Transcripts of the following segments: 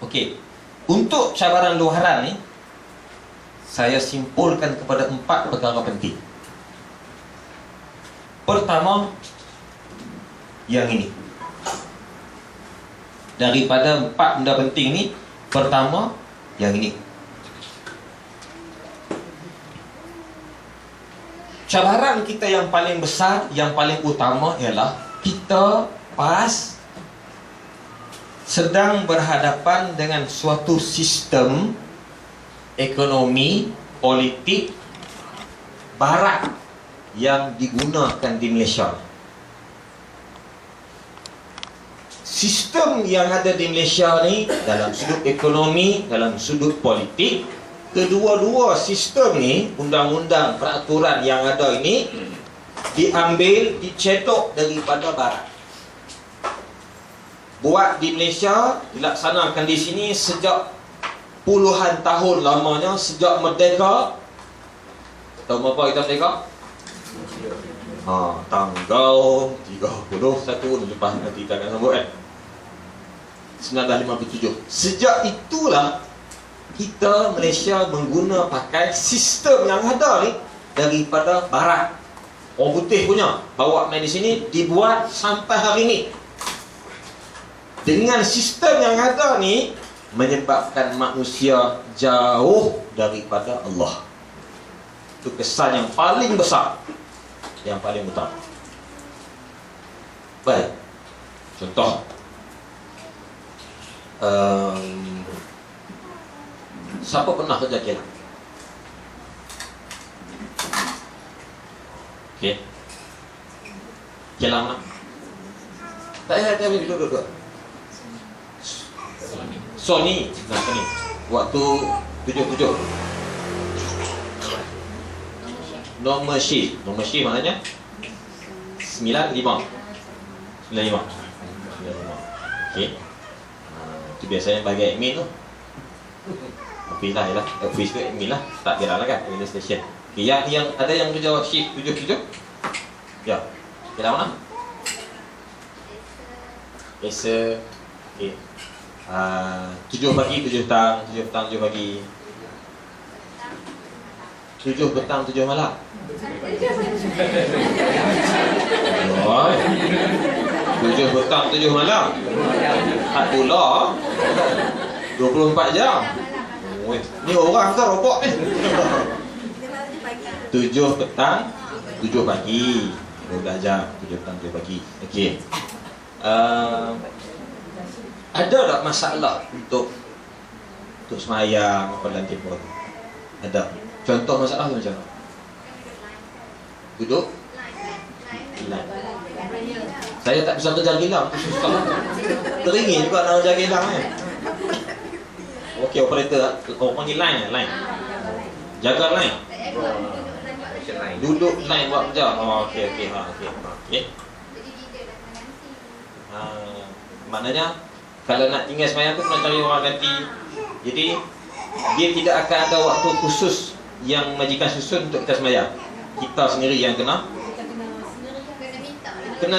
Okey. Untuk cabaran luaran ni, saya simpulkan kepada 4 perkara penting. Pertama, yang ini. Daripada 4 benda penting ni, pertama, yang ini. Cabaran kita yang paling besar, yang paling utama ialah kita sedang berhadapan dengan suatu sistem ekonomi, politik barat yang digunakan di Malaysia. Sistem yang ada di Malaysia ni, dalam sudut ekonomi, dalam sudut politik, kedua-dua sistem ni, undang-undang, peraturan yang ada ini diambil, dicedok daripada barat. Buat di Malaysia, dilaksanakan di sini sejak puluhan tahun lamanya, sejak merdeka. Tahu berapa kita merdeka? Tanggal 31 lepas nanti kita akan sambut 1957. Sejak itulah kita Malaysia pakai sistem yang ada ni daripada barat. Orang putih punya bawa main di sini, dibuat sampai hari ini. Dengan sistem yang ada ni menyebabkan manusia jauh daripada Allah. Itu kesan yang paling besar, yang paling utama. Baik, contoh siapa pernah kerja kilang? Okey, kilang mana? Tak ada, duduk. Sony. Waktu 77. Normal shift maknanya 95. Okey. Itu biasanya bagi admin tu. Office lah, office tu admin lah. Tak kira lah kan, administration. Okay, yang ada yang kerja shift 77. Ya. Kira mana? Biasa. Okey. 7 pagi, 7 petang, 7 petang, 7 pagi, 7 petang, 7 malam. 7 petang, 7 malam. Hak pula 24 jam. Ni orang ke robot ni? 7 petang, 7 pagi, 12 jam, 7 petang, 7 pagi. Okey. Ada tak masalah untuk semayang apa dalam tempoh tu? Ada. Contoh masalah tu macam mana? Duduk kilang. Saya tak bisa kerja kilang, susah. Teringin juga nak kerja kilang kan. Okey, operator, panggil line. Jaga line. Duduk line buat kerja. Okey. Maknanya kalau nak tinggal semayang tu kena cari orang ganti. Jadi dia tidak akan ada waktu khusus yang majikan susun untuk kita semayang. Kita sendiri yang kena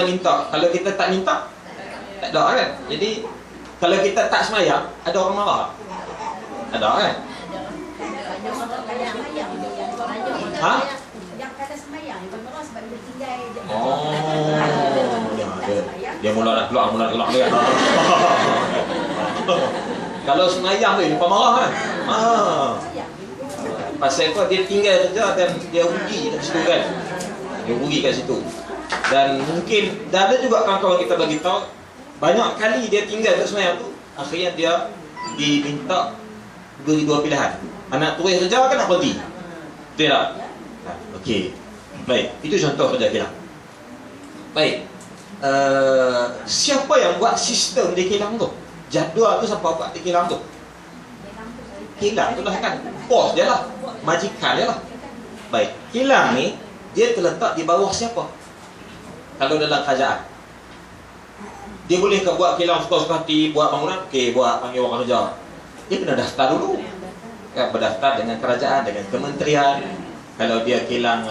minta. Kalau kita tak minta, tak ada kan. Jadi kalau kita tak semayang, ada orang marah? Ada kan? Yang kata semayang, yang marah sebab dia tinggal. Dia mula keluar dia. Kalau semayang tu lupa marah kan. Pasal apa dia tinggal kerja dan dia rugi kat situ kan. Dia rugi kat situ. Dan mungkin dah ada juga kawan-kawan kita bagi tahu banyak kali dia tinggal kat semayang tu, akhirnya dia diminta beri 2 pilihan. Anak terus kerja kan nak berhenti. Betul tak? Okey. Baik, itu contoh kerja kilang. Baik. Siapa yang buat sistem di kilang tu? Jadual tu siapa buat di kilang tu? Kilang tu lah kan, bos dia lah, majikan dia lah. Baik, kilang ni dia terletak di bawah siapa? Kalau dalam kerajaan, dia boleh ke buat kilang suka-suka hati, buat bangunan, okey, buat panggil orang kerja. Dia kena daftar dulu ya, berdaftar dengan kerajaan, dengan kementerian. Kalau dia kilang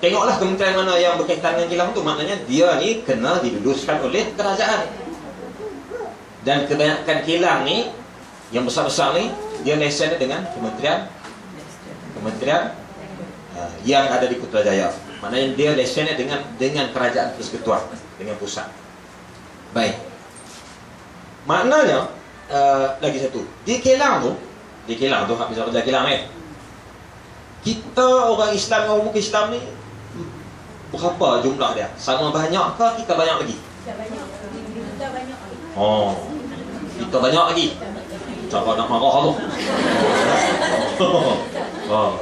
tengoklah kementerian mana yang berkaitan dengan kilang tu, maknanya dia ni kena diluluskan oleh kerajaan. Dan kebanyakan kilang ni yang besar-besar ni dia lesen dengan kementerian yang ada di Putrajaya. Maknanya dia lesennya dengan kerajaan persekutuan, dengan pusat. Baik. Maknanya lagi satu, di kilang tu hak bisa kerja kilang ni. Kita orang Islam, orang muka Islam ni berapa jumlah dia? Sama banyak ke kita banyak lagi? Kita banyak lagi. Oh, kita banyak lagi. Siapa nak marah tu?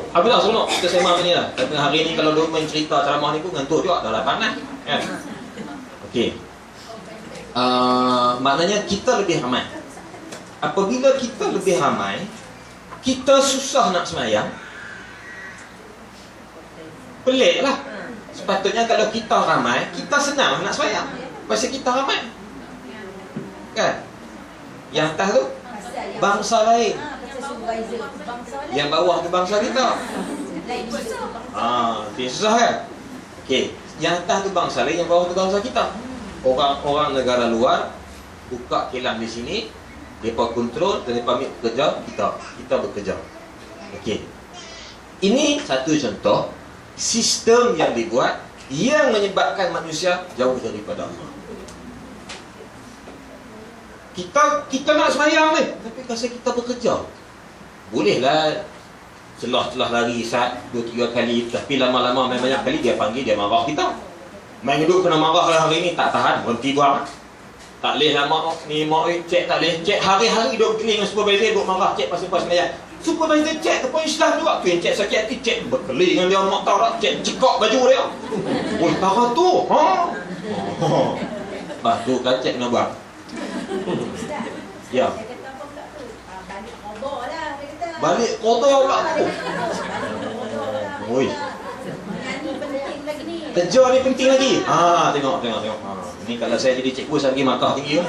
Habis dah seronok kita sembang ni lah. Tapi hari ni kalau dia main cerita ceramah ni pun ngantuk juga, dah panas kan? Okey. Maknanya kita lebih ramai. Apabila kita lebih ramai, kita susah nak semayang. Pelik lah. Sepatutnya kalau kita ramai, kita senang nak semayang. Pasal kita ramai. Kan? Yang atas tu bangsa lain. Yang bawah tu bangsa kita. Dia susah kan? Okey, yang atas tu bangsa lain, yang bawah tu bangsa kita. Orang-orang negara luar buka kilang di sini, mereka kontrol dan mereka ambil bekerja, kita bekerja. Okey. Ini satu contoh sistem yang dibuat yang menyebabkan manusia jauh daripada Allah. Kita nak semayang ni, tapi kasi kita bekerja. Bolehlah celah-celah lari 1-2-3 kali, tapi lama-lama main banyak kali dia panggil, dia marah kita. Main hidup kena marah lah hari ni, tak tahan, berhenti buang. Tak boleh lama ni mak cek, tak boleh cek hari-hari duduk berkeling dengan supervisor, duduk marah cek pasal semayang. Supervisor cek tu pun Islam juga, tu yang cek sakit hati, cek berkeling dengan dia, mak tahu tak, cek cekak baju dia. Oh, parah tu, Lepas tu kan cek kena buang. Ya. Balik kotor pula. Oi. Kerja ni penting lagi. Tengok. Ni kalau saya jadi cikgu saya pergi markah tinggi.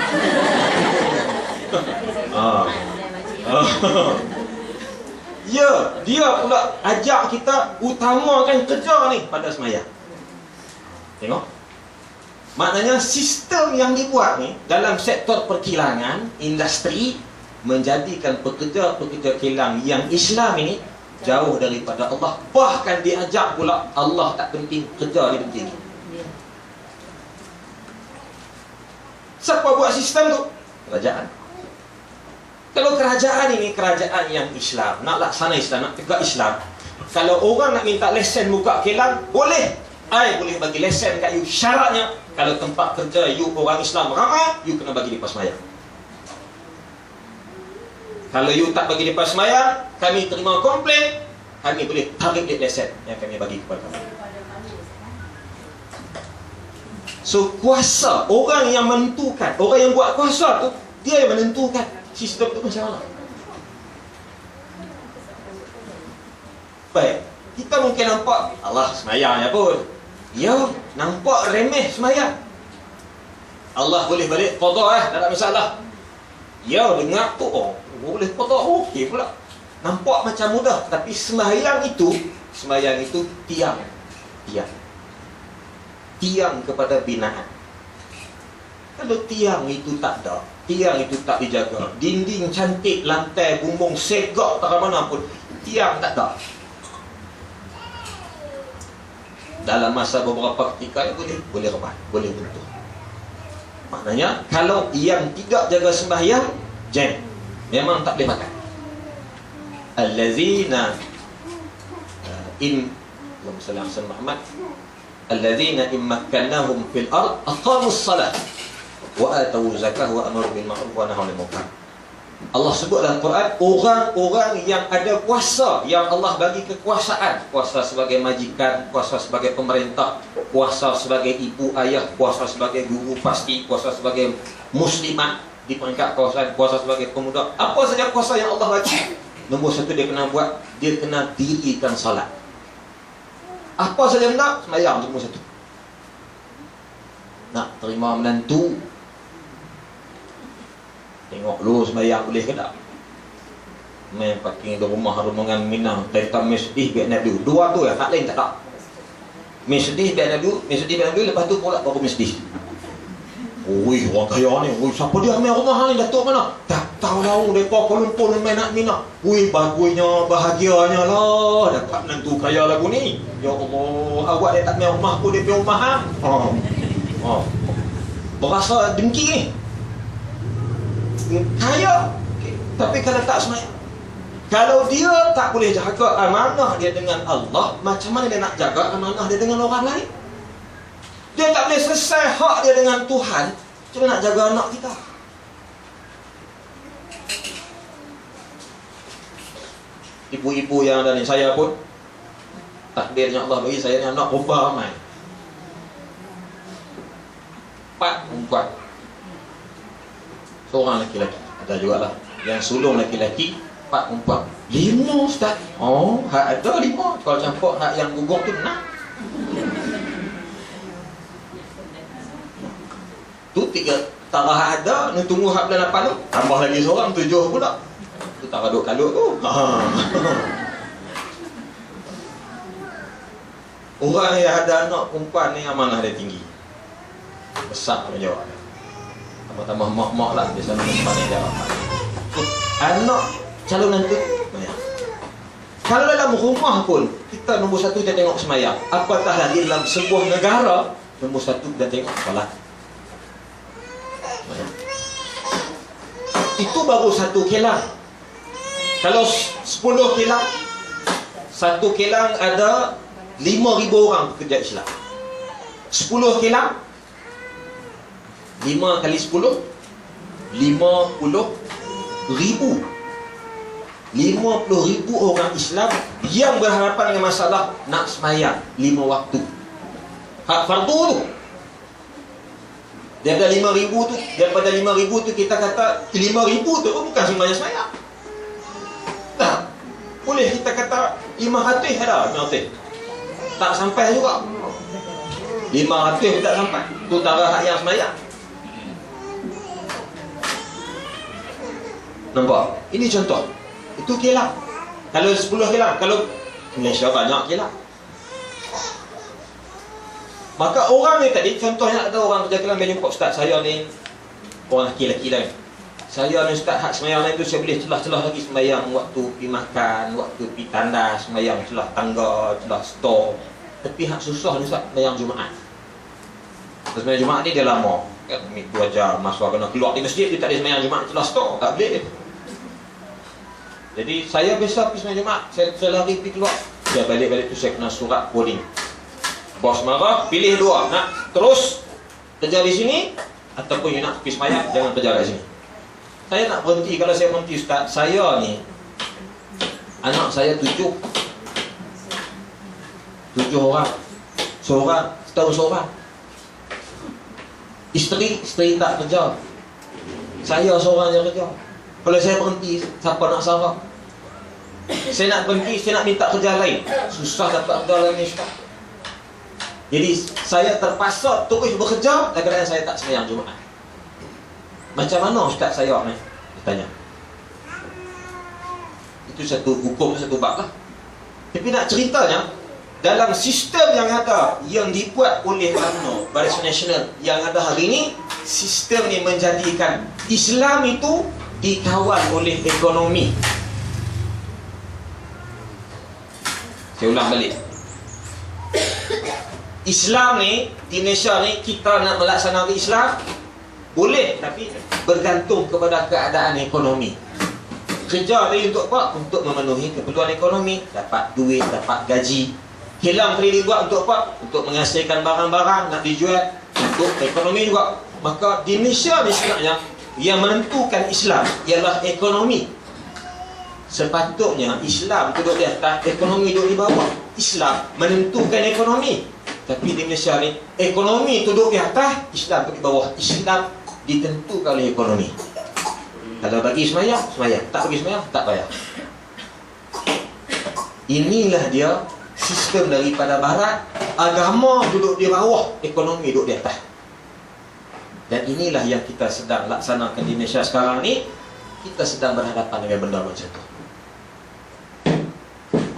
Ya, dia pula ajak kita utamakan kerja ni pada semayang. Tengok. Maknanya sistem yang dibuat ni dalam sektor perkilangan, industri, menjadikan pekerja-pekerja kilang yang Islam ini jauh daripada Allah. Bahkan diajak pula Allah tak penting, kerja ni penting. Siapa buat sistem tu? Kerajaan. Kalau kerajaan ini kerajaan yang Islam, nak laksana Islam, nak tegak Islam, kalau orang nak minta lesen buka kilang, boleh. Boleh bagi lesen kat you. Syaratnya, kalau tempat kerja you orang Islam ramai, you kena bagi lepas semayang. Kalau you tak bagi lepas semayang, kami terima komplain, kami boleh tarik lesen yang kami bagi kepada kami. So kuasa, orang yang menentukan, orang yang buat kuasa tu, dia yang menentukan sistem tu macam mana. Baik, kita mungkin nampak Allah semayang ya pun. Ya, nampak remeh semayang. Allah boleh balik qada tak ada masalah. Ya, dengar tu boleh qada okey pula. Nampak macam mudah, tapi semayang itu tiang kepada binaan. Kalau tiang itu tak ada, tiang itu tak dijaga, dinding cantik, lantai bumbung segak tak mana pun, tiang tak ada, dalam masa beberapa ketika boleh rebat, boleh runtuh. Maknanya kalau yang tidak jaga sembahyang, jam memang tak boleh makan. Allazina Allahumma salli ala Muhammad, allazina immakkannahum fil ard aqamus salat wa atu zakah wa amaru bil ma'ruf wa nahaw 'anil munkar. Allah sebut dalam Quran, orang-orang yang ada kuasa, yang Allah bagi kekuasaan, kuasa sebagai majikan, kuasa sebagai pemerintah, kuasa sebagai ibu ayah, kuasa sebagai guru pasti, kuasa sebagai muslimat di peringkat kawasan, kuasa sebagai pemuda, apa saja kuasa yang Allah bagi. Nombor satu dia kena buat, dia kena dirikan salat. Apa saja benda, sembahyang nombor satu. Nak terima menantu, tengok dulu sembahyang boleh ke tak. Main parking di rumah rombongan Minang, dari tak main sedih biar nak dulu. Dua tu tak lain tak tak. Main sedih biar nak dulu, lepas tu pula baru main sedih. Oi, orang kaya ni, oi, siapa dia main rumah ni, Datuk mana? Tak tahu lah, mereka Kuala Lumpur main nak minat. Oi, bagusnya, bahagianya lah, dapat menantu kaya lagu ni. Ya Allah, awak dia tak main rumah aku, dia pergi rumah hang. Berasa dengki ni. Kaya, tapi kalau tak semayang, kalau dia tak boleh jaga amanah dia dengan Allah, macam mana dia nak jaga amanah dia dengan orang lain? Dia tak boleh selesai hak dia dengan Tuhan, macam mana nak jaga anak kita? Ibu-ibu yang ada ni, saya pun takdirnya Allah bagi saya ni anak perempuan ramai. 4 perempuan, seorang lelaki-lelaki. Ada jugalah yang sulung lelaki-lelaki, 4 perempuan. 5 Ustaz. Oh, hak ada 5. Kalau campur hak yang gugur tu 6. Tu 3 tarah ada, ni tunggu hak bulan 8 tu. Tambah lagi seorang, 7 pula. Tu tarah duk kalut tu. Orang yang ada anak perempuan ni amanah dia tinggi. Besar tanggungjawab. Tambah-tambah mak-mak lah di sana tempat ni dia rapat. Anak calon nanti semayang. Kalau dalam rumah pun kita nombor 1 kita tengok semayang. Apatah lagi dalam sebuah negara, nombor 1 kita tengok solat. Itu baru 1 kilang. Kalau 10 kilang, 1 kilang ada 5,000 orang pekerja Islam. 10 kilang, 5 kali 10, 50,000. 50,000 orang Islam yang berhadapan dengan masalah nak semayang 5 waktu. Hak fardu tu. Daripada 5,000 tu, daripada 5,000 tu kita kata 5,000 tu bukan semayang-semayang. Tak. Boleh kita kata 500 ada, 500. Tak sampai juga. 500 tak sampai. Tu tarah hak yang semayang. Nampak? Ini contoh. Itu kilang. Kalau 10 kilang, kalau Malaysia banyak kilang. Maka orang ni tadi, contohnya ada orang kerja kilang, dia jumpa Ustaz, saya ni orang lelaki-lelaki lah. Saya ni Ustaz, hak semayang lain tu saya boleh celah-celah lagi semayang waktu pergi makan, waktu pergi tandas, semayang celah tangga, celah store. Tapi hak susah ni Ustaz, semayang Jumaat. Semayang Jumaat ni dia lama. 2 jam, masa kena keluar di masjid, dia tak ada semayang Jumaat celah store. Tak boleh dia. Jadi saya biasa pergi semayang Jumaat, saya lari pergi keluar. Saya balik-balik tu saya kena surat polling. Bos marah, pilih 2. Nak terus kerja di sini ataupun you nak pergi semayang, jangan kerja kat sini. Saya nak berhenti. Kalau saya berhenti Ustaz, saya ni anak saya 7 orang. Setahun seorang. Isteri tak kerja. Saya seorang yang kerja. Kalau saya berhenti, siapa nak sarap? Saya nak berhenti, saya nak minta kerja lain. Susah dapat kerja lain ni Ustaz. Jadi saya terpaksa terus bekerja dalam keadaan saya tak semayang Jumaat. Macam mana Ustaz saya ni? Dia tanya. Itu satu hukum, satu bab lah. Tapi nak ceritanya, dalam sistem yang ada, yang dibuat oleh UMNO, Barisan Nasional yang ada hari ini, sistem ni menjadikan Islam itu dikawal oleh ekonomi. Saya ulang balik. Islam ni, di Malaysia ni, kita nak melaksanakan Islam boleh, tapi bergantung kepada keadaan ekonomi. Kerja tadi untuk apa? Untuk memenuhi keperluan ekonomi. Dapat duit, dapat gaji. Kilang tadi dibuat untuk apa? Untuk menghasilkan barang-barang, nak dijual. Untuk ekonomi juga. Maka di Malaysia ni sebenarnya, yang menentukan Islam ialah ekonomi. Sepatutnya Islam duduk di atas, ekonomi duduk di bawah. Islam menentukan ekonomi. Tapi di Malaysia ni, ekonomi duduk di atas, Islam duduk di bawah. Islam ditentukan oleh ekonomi. Kalau bagi semayang, semayang. Tak bagi semayang, tak bayar. Inilah dia sistem daripada barat. Agama duduk di bawah, ekonomi duduk di atas. Dan inilah yang kita sedang laksanakan di Malaysia sekarang ni. Kita sedang berhadapan dengan benda macam tu.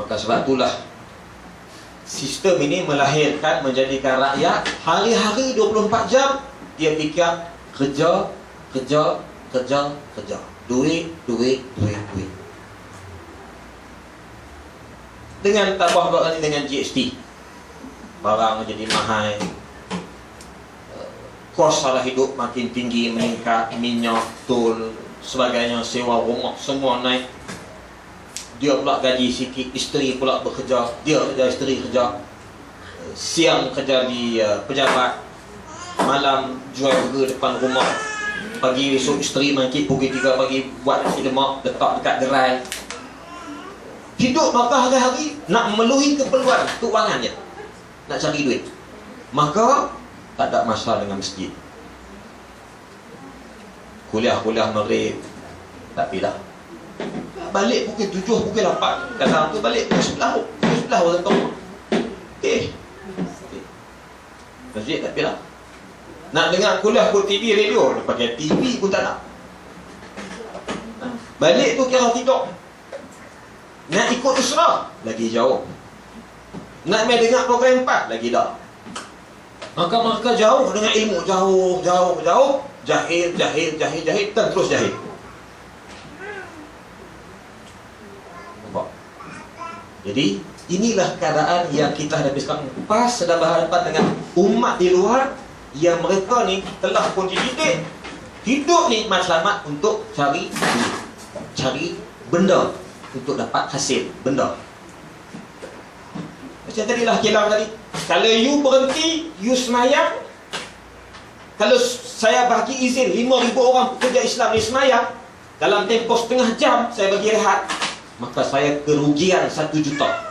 Maka sebab itulah sistem ini melahirkan, menjadikan rakyat hari-hari 24 jam dia fikir Kerja, kerja, kerja, kerja. Duit, duit, duit, duit. Dengan tambah berani dengan GST, barang jadi mahal, kos sara hidup makin tinggi, meningkat, minyak, tol, sebagainya, sewa rumah, semua naik. Dia pula gaji sikit, isteri pula bekerja, dia kerja, isteri kerja. Siang kerja di pejabat, malam jual burger depan rumah. Pagi esok isteri mangkit pukul 3 pagi buat nasi lemak, letak dekat gerai. Hidup maka hari-hari nak memenuhi keperluan keuangan je, nak cari duit. Maka tak ada masalah dengan masjid. Kuliah-kuliah maghrib tak pilih. Balik pukul 7, pukul 8. Kadang tu balik pukul 11 orang tu. Masjid tak pilih. Nak dengar kuliah pun TV, radio, dia pakai TV pun tak nak. Balik tu kira tidur. Nak ikut usrah, lagi jauh. Nak main dengar program 4, lagi dah. Maka jauh dengan ilmu, jauh. Jahil, dan terus jahil. Nampak? Jadi, inilah keadaan yang kita hadapi sekarang. Pas sedang berhadapan dengan umat di luar yang mereka ni telah pun dididik hidup ni selamat untuk cari duit, cari benda untuk dapat hasil benda. Macam tadilah kilang tadi. Kalau you berhenti, you semayang. Kalau saya bagi izin 5,000 orang pekerja Islam ni semayang, dalam tempoh setengah jam saya bagi rehat, maka saya kerugian 1 juta.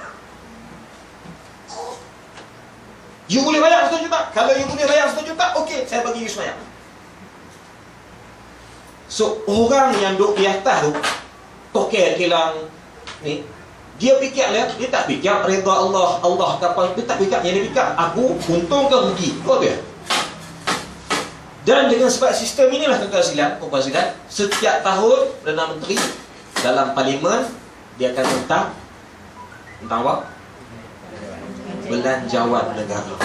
You boleh bayar 1 juta. Kalau you boleh bayar 1 juta, okey, saya bagi you semayang. So, orang yang duduk di atas tu, tokel kilang ni, dia fikir dia tak fikir redha Allah kapal, dia tak fikir, yang dia fikir aku untung ke rugi. Kau tu ya. Dan dengan sebab sistem inilah tuan-tuan silat, setiap tahun Perdana Menteri dalam parlimen dia akan tentang apa? Belanjawan negara.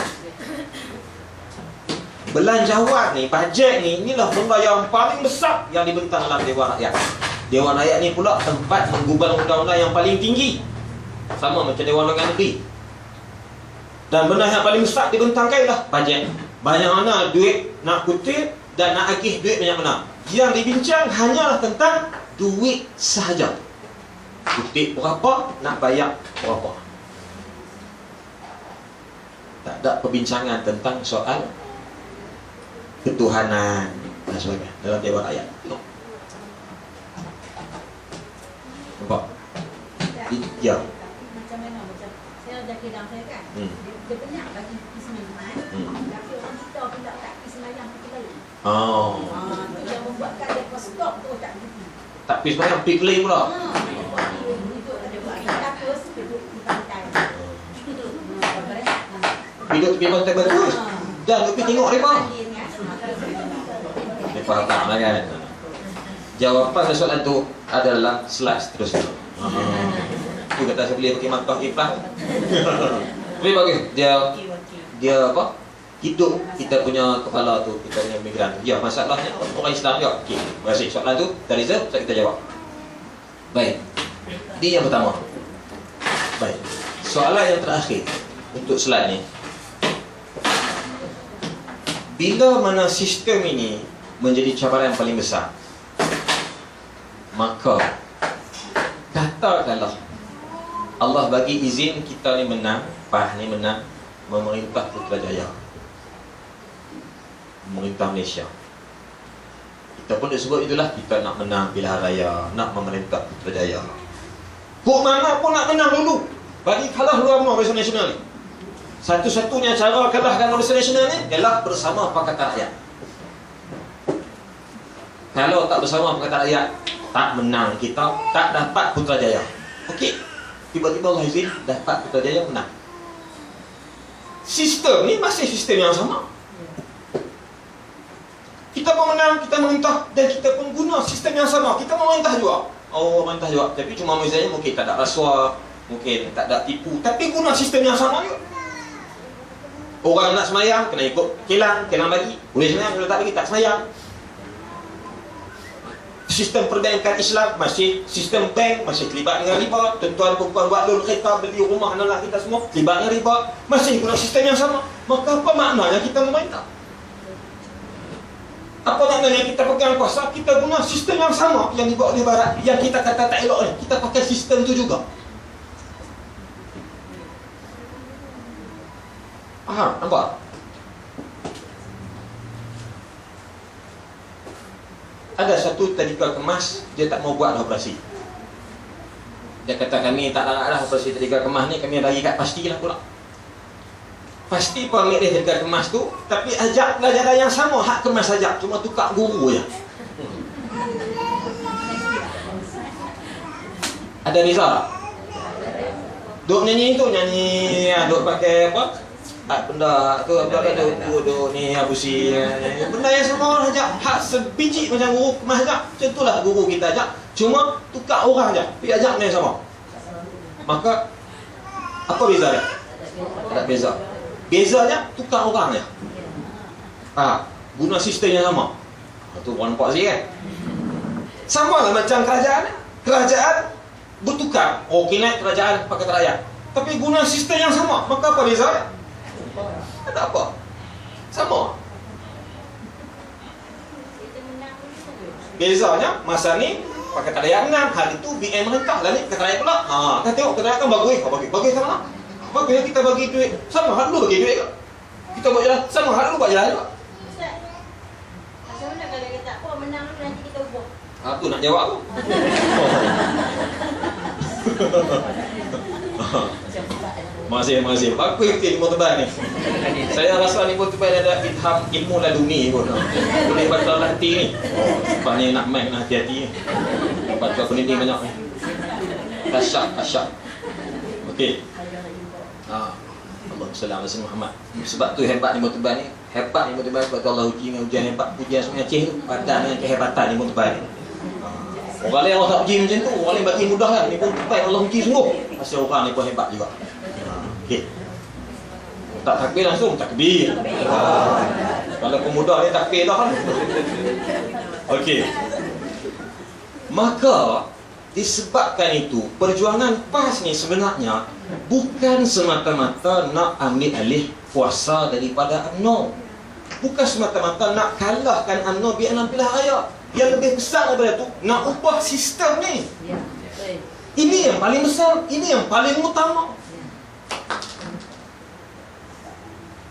Belanjawan ni, bajet ni, inilah benda yang paling besar yang dibentang dalam Dewan Rakyat. Dewan Rakyat ni pula tempat menggubal undang-undang yang paling tinggi, sama macam Dewan Undangan Negeri. Dan benda yang paling besar dibentangkan ialah bajet. Banyak mana duit nak kutip dan nak agih duit banyak mana. Yang dibincang hanyalah tentang duit sahaja. Kutip berapa, nak bayar berapa. Tak ada perbincangan tentang soal ketuhanan dan sebagainya dalam Dewan Rakyat. Nampak? Ya. Macam mana? Macam saya ada kilang saya kan. Dia banyak bagi semayang. Tapi orang kita pun tak pergi semayang kita balik. Oh. Yang membuatkan dia stop tu tak pergi. Tak pergi semayang, pergi play pula. Duduk ada buat kapus, duduk di pantai. Duduk tepi pantai bagus. Dan pergi tengok mereka. Mereka faham lah kan. Jawapan soalan tu adalah slide seterusnya. Tu kata saya boleh pakai markah iflah. Boleh bagus. Dia apa? Hidup kita punya kepala tu, kita punya migran. Ya, masalahnya orang Islam juga. Okey, terima kasih. Soalan tu dari Rizal, saya kita jawab. Baik. Ini yang pertama. Baik. Soalan yang terakhir untuk slide ni. Bila mana sistem ini menjadi cabaran yang paling besar, maka katakanlah Allah bagi izin kita ni menang, PAH ni menang memerintah Putrajaya, memerintah Malaysia. Kita pun disebut itulah kita nak menang pilihan raya, nak memerintah Putrajaya. Kok mana pun nak menang dulu, bagi kalah luar Barisan Nasional ni. Satu-satunya cara kalahkan Barisan Nasional ni ialah bersama Pakatan Rakyat. Kalau tak bersama Pakatan Rakyat, tak menang kita, tak dapat Putrajaya. Okey, tiba-tiba Allah izin dapat Putrajaya, menang. Sistem ni masih sistem yang sama. Kita pun menang, kita merintah, dan kita pun guna sistem yang sama. Kita memerintah juga. Oh, memerintah juga. Tapi cuma misalnya mungkin tak ada rasuah, mungkin tak ada tipu, tapi guna sistem yang sama juga. Orang nak semayang, kena ikut kilang bagi. Boleh semayang, kalau tak bagi, tak semayang. Sistem perbankan Islam masih, sistem bank masih terlibat dengan riba. Tuan-tuan perempuan buat loan kereta, beli rumah anak kita semua terlibat dengan riba, masih guna sistem yang sama. Maka apa maknanya kita meminta? Apa maknanya kita pegang kuasa? Kita guna sistem yang sama yang dibawa oleh Barat, yang kita kata tak elok ni, kita pakai sistem tu juga. Faham? Nampak? Ada satu tadika kemas, dia tak mau buat operasi. Dia kata kami tak larat lah operasi tadika kemas ni, kami bagi kat pastilah pula. Pasti pun ambil dia tadika kemas tu, tapi ajak pelajaran yang sama, hak kemas ajak, cuma tukar guru je. Ada beza tak? Duk nyanyi tu, duk pakai apa? Benda tu apa ada duk ni abusi. Benda yang sama ajak, hak sebiji macam guru kemas ajak. Macam itulah guru kita ajak, cuma tukar orang aja, tapi ajak ni sama. Maka apa beza dia? Tak beza. Bezanya tukar orang je. Guna sistem yang sama. Tu orang nampak sikit kan? Sama lah macam kerajaan. Kerajaan bertukar. Okey naik kerajaan Pakatan Rakyat, tapi guna sistem yang sama. Maka apa bezanya? Tak apa. Sama. Bezanya masa ni Pakatan Rakyat menang, hari tu BM merentah, lalu Pakatan Rakyat pula. Kita tengok Pakatan Rakyat kan bagus sama lah. Bagus kita bagi duit sama, hak dulu bagi duit ke? Kita buat jalan sama, hak dulu buat jalan juga. Ustaz, macam mana kalau kita tak apa menang nanti kita ubah? Tu nak jawab tu. Masih. Aku ikut ilmu tebal ni. Saya rasa ilmu tebal ada ilham ilmu laduni pun. Boleh batal hati ni. Sebab ni nak main, nak hati-hati ni. Sebab tu aku ni banyak ni. Asyik. Okey. Allahumma salli ala sayyidina Muhammad. Sebab tu hebat ilmu tebal ni. Hebat ilmu tebal sebab tu Allah uji dengan ujian hebat. Ujian Sungai Aceh tu padan dengan kehebatan ilmu tebal ni. Orang lain Allah tak uji macam tu. Orang lain bagi mudah kan. Ilmu tebal Allah uji sungguh. Pasal orang ni pun hebat juga. Okey. Tak takbir langsung, takbir. Kalau pemuda ni takbir dah kan. Okey. Maka disebabkan itu, perjuangan PAS ni sebenarnya bukan semata-mata nak ambil alih kuasa daripada UMNO. Bukan semata-mata nak kalahkan UMNO biar nak pilihan raya. Yang lebih besar daripada itu, nak ubah sistem ni. Ini yang paling besar, ini yang paling utama.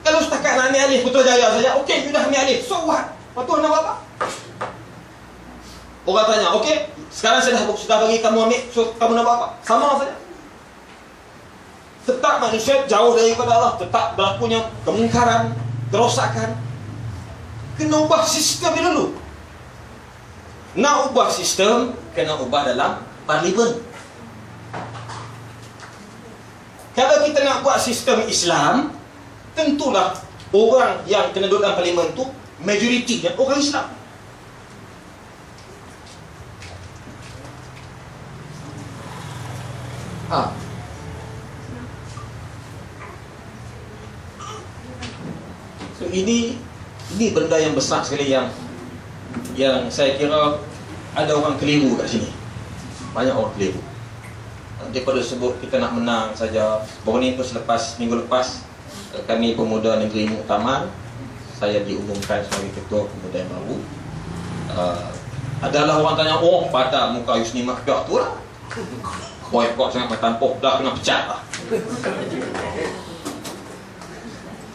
Kalau setakat nak ambil alih Putrajaya saja, okey, you dah ambil alih, so what? Lepas tu nak buat apa? Orang tanya, okey, sekarang saya sudah bagi kamu ambil, so kamu nak buat apa? Sama saja. Tetap manusia jauh daripada Allah, tetap berlakunya kemungkaran, kerosakan. Kena ubah sistem ni dulu. Nak ubah sistem, kena ubah dalam parlimen. Kalau kita nak buat sistem Islam, tentulah orang yang kena duduk dalam parlimen tu majoritinya orang Islam. So ini benda yang besar sekali yang saya kira ada orang keliru kat sini. Banyak orang keliru. Daripada sebut kita nak menang saja. Baru ni pun minggu lepas kami Pemuda Negeri Muktamar, saya diumumkan sebagai ketua pemuda yang baru. Adalah orang tanya, oh pada muka Yusni Mahdah tu lah, boykot sangat bertampuk, dah kena pecat lah.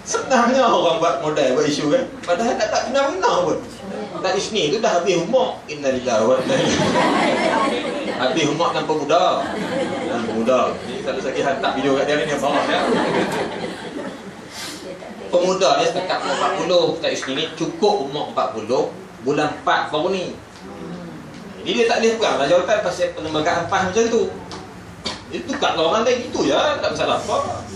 Senangnya orang buat modal, buat isu kan, padahal tak benar-benar pun. Tak Yusni tu dah habis umur, innalillahi wa inna ilaihi raji'un. Habis umur dan pemuda. Jadi kalau saya hantar video kat dia ni, dia marah ya. Pemuda ni setakat umur 40, tak Yusni ni cukup umur 40, bulan 4 baru ni. Jadi dia tak boleh pegang lah jawatan pasal perlembagaan PAS macam tu. Itu kat orang lain gitu ya, tak masalah apa.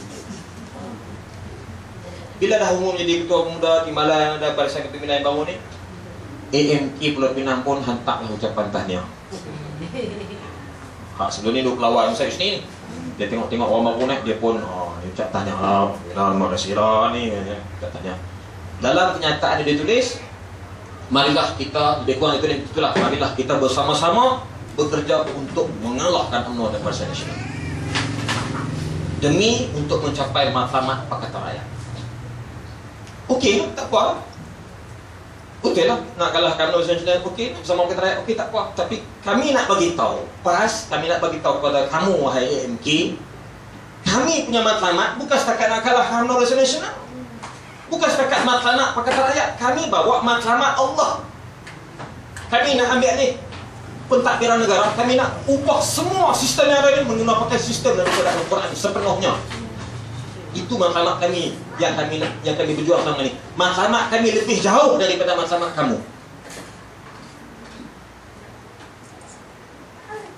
Bila dah umum jadi ketua pemuda Timbalan dan Barisan Kepimpinan yang baru ni, AMK Pulau Pinang pun hantarlah ucapan tahniah. Sebelum ni duk lawan Ustaz Yusni, dia tengok-tengok orang baru naik, dia pun dia ucap tahniah. Terima kasih lah ni, ucap tahniah. Dalam kenyataan dia tulis, marilah kita, lebih kurang itulah, marilah kita bersama-sama bekerja untuk mengalahkan UMNO dan Barisan Nasional demi untuk mencapai matlamat Pakatan Rakyat. Okey, tak apa. Okey lah, nak kalahkan Barisan Nasional, okey, bersama Pakatan Rakyat, okey, tak apa. Tapi kami nak bagi tahu, kami nak bagi tahu kepada kamu, wahai AMK, kami punya matlamat bukan setakat nak kalahkan Barisan Nasional, bukan setakat matlamat Pakatan Rakyat. Kami bawa matlamat Allah. Kami nak ambil alih pentadbiran negara. Kami nak ubah semua sistem yang ada ini menggunakan sistem daripada Al-Quran sepenuhnya. Itu matlamat kami yang kami berjuang selama ini. Matlamat kami lebih jauh daripada matlamat kamu.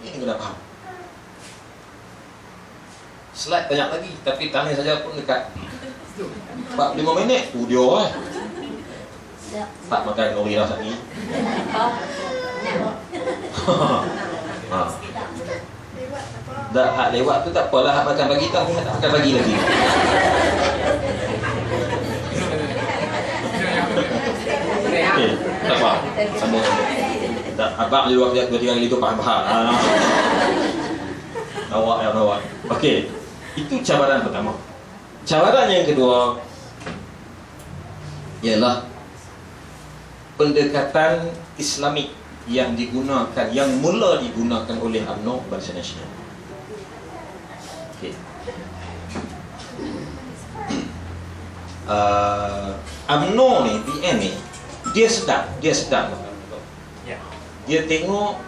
Ini kena faham. Slide banyak lagi, tapi tanya saja pun dekat 45 minit studio tak makan nori rasa ni. Dah hak lewat tu tak apalah, hak makan pagi tak makan pagi lagi. Okey, tak apa. Sama. Tak abang di waktu 2-3 kali tu faham. Awak. Okey. Itu cabaran pertama. Cabaran yang kedua ialah pendekatan Islamik yang mula digunakan oleh UMNO Barisan Nasional. Okey. UMNO ni, BN ni, dia sedang. Dia tengok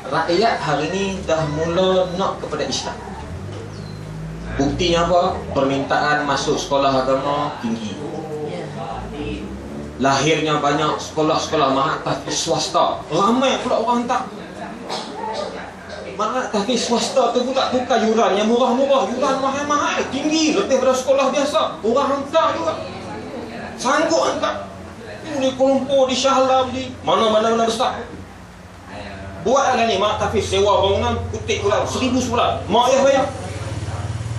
rakyat hari ni dah mula nak kepada Islam. Buktinya apa? Permintaan masuk sekolah agama tinggi. Lahirnya banyak sekolah-sekolah mahat tahfiz swasta. Ramai pula orang tak. Mahat tahfiz swasta tu pula bukan yuran yang murah-murah, yuran mahal-mahal, tinggi lebih daripada sekolah biasa. Orang hantar juga. Sanggup hantar. Di Kuala Lumpur, di Shah Alam, di mana-mana besar. Buatlah ni mahat tahfiz, sewa bangunan, kutip bulan 1,000 sebulan. Mak ayah bayar.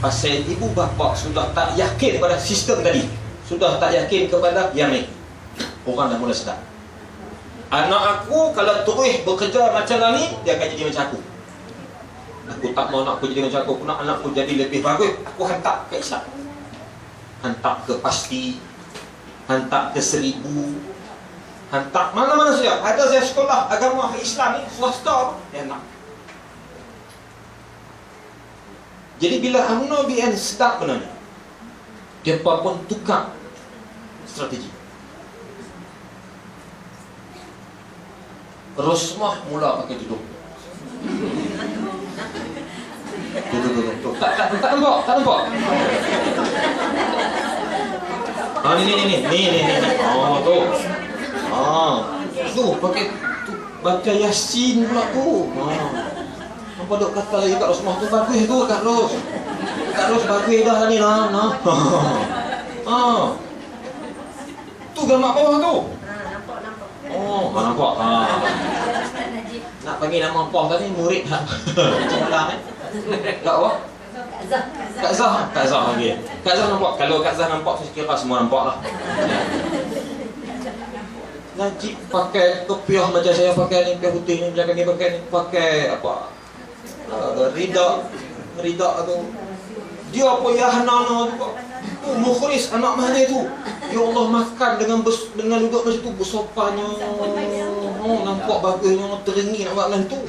Pasal ibu bapa sudah tak yakin pada sistem tadi, sudah tak yakin kepada yang ni. Orang dah mula sedar. Anak aku kalau terus bekerja macam ni, dia akan jadi macam aku. Aku tak mau nak aku jadi macam aku nak anak aku jadi lebih bagus. Aku hantar ke Islam, hantar ke Pasti, hantar ke 1,000, hantar mana-mana saja. Ada saya sekolah agama Islam ni, swasta dia nak. Jadi bila UMNO BN sedap benda ni, mereka pun tukar strategi. Rosmah mula pakai duduk. Duduk. Tak nampak. Ni. Tu pakai Yasin pula tu. Apa dok kata lagi kat Rosmah tu bagus tu Kak Ros. Kak Ros bagus dah ni lah. Tu gambar bawah tu. Nampak. Nak panggil nama Poh tadi murid hak. Macam mana Kak apa? Kak Zah panggil. Kak Zah nampak. Kalau Kak Zah nampak saya kira semua nampak lah. Najib pakai kopiah macam saya pakai ni, kopiah putih ni, macam ni pakai apa? Rida tu. Dia apa Yahnana tu. Mukhris anak mana tu. Ya Allah makan dengan duduk macam tu bersopannya. Nampak bagusnya teringin nak buat macam tu.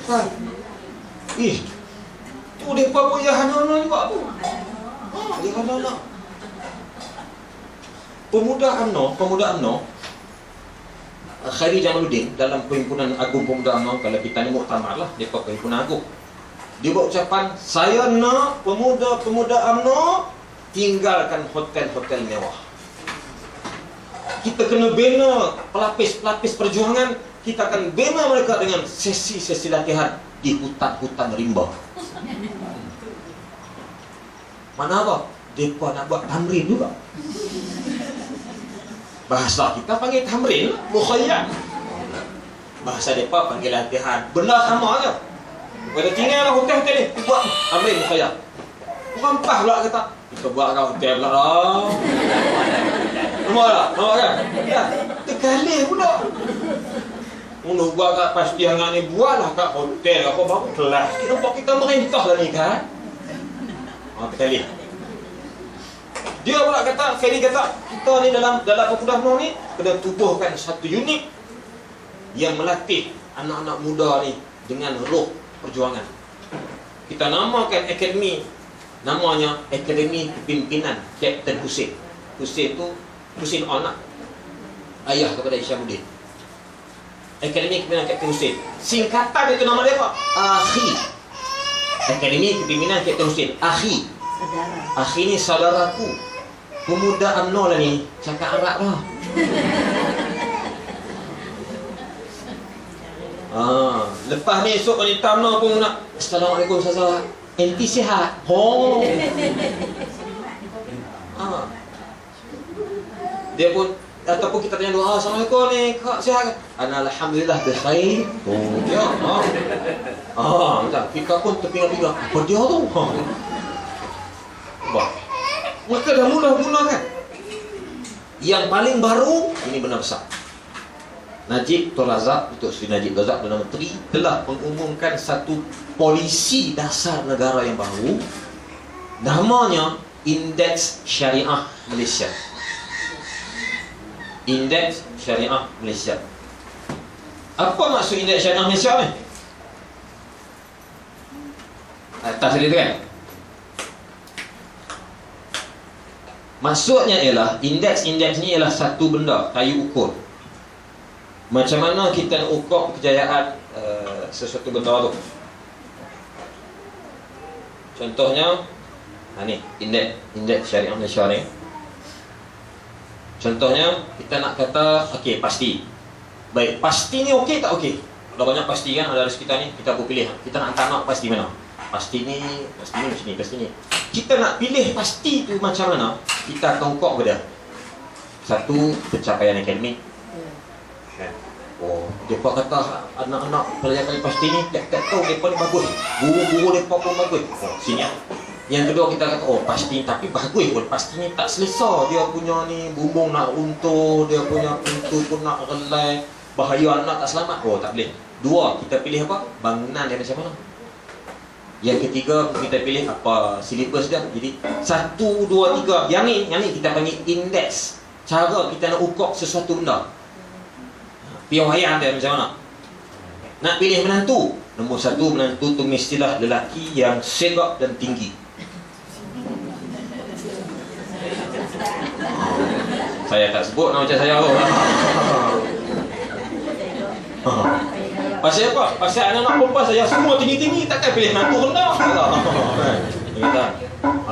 Kan. Tu depa apa Yahnana juga tu. Yahnana. Pemuda UMNO Khairi Jamaluddin dalam Perhimpunan Agung Pemuda UMNO, kalau kita ni muktamar lah, dia Perhimpunan Agung, dia buat ucapan, saya nak pemuda-pemuda UMNO tinggalkan hotel-hotel mewah. Kita kena bina pelapis-pelapis perjuangan. Kita akan bina mereka dengan sesi-sesi latihan di hutan-hutan rimba. Mana apa? Mereka nak buat tamrin juga. Bahasa kita panggil tamrin, mukhayyam. Bahasa mereka panggil latihan. Benda sama aja. Pada tinggal hotel-hotel ni, buat tamrin mukhayyam. Orang pah pula kata, Kita buat kat hotel pula lah. Nampak tak? Nampak kan? Ya, terkalih pula. Unu buat kat pasti hangat ni, buatlah kat hotel apa baru kelas. Kita merintah lah ni kan? Terkalih. Dia pula kata, Ferry kata, kita ni dalam Pemuda Menang ni kena tubuhkan satu unit yang melatih anak-anak muda ni dengan roh perjuangan. Kita namakan akademi, namanya Akademi Kepimpinan Kapten Hussein. Hussein tu Hussein anak ayah kepada Isyamuddin. Akademi Kepimpinan Kapten Hussein. Singkatan itu nama dia apa? AKHI. Akademi Kepimpinan Kapten Hussein. AKHI. AKHI ni saudaraku. Pemuda UMNO lah ni, cakap Arab lah. Lepas ni esok wanita UMNO pun nak Assalamualaikum Ustazah. Enti sihat? Oh. Dia pun ataupun kita tanya doa, Assalamualaikum ni, kak sihat? Ana alhamdulillah berkhair. Oh, ya. Macam kita pun terpinga-pinga. Apa dia tu? Wah. Maka dah mula-mula kan. Yang paling baru ini benar besar. Najib Tun Razak, Datuk Seri Najib Razak Perdana Menteri telah mengumumkan satu polisi dasar negara yang baru, namanya Indeks Syariah Malaysia. Indeks Syariah Malaysia. Apa maksud Indeks Syariah Malaysia ni? Atas dia kan? Maksudnya ialah indeks ni ialah satu benda, kayu ukur. Macam mana kita nak ukur kejayaan sesuatu benda tu. Contohnya ni indeks syariah Malaysia ni. Contohnya kita nak kata okey pasti. Baik, pasti ni okey tak okey? Ada banyak pasti kan ada di sekitar ni, kita boleh pilih. Kita nak hantar nak pasti mana? Pasti ni macam ni, pasti ni. Kita nak pilih pasti tu macam mana, kita akan ukur pada satu, pencapaian akademik. Oh, mereka kata anak-anak pelajar kali pasti ni tak tahu mereka ni bagus, guru-guru mereka pun bagus. Oh, sini. Yang kedua kita kata, oh pasti tapi bagus pun, pasti ni tak selesa. Dia punya ni bumbung nak runtuh, dia punya pintu pun nak relai, bahaya anak tak selamat. Oh tak boleh. Dua, kita pilih apa? Bangunan dia macam mana. Yang ketiga kita pilih apa? Silibus dia. Jadi 1, 2, 3. Yang ni kita panggil indeks. Cara kita nak ukur sesuatu benda. Piawaian dia macam mana? Nak pilih menantu. Nombor 1, menantu tu mestilah lelaki yang segak dan tinggi. Saya tak sebut nama macam saya. Pasal apa? Pasal anak-anak perempuan saya semua tinggi-tinggi, takkan pilih menantu rendah. Kata,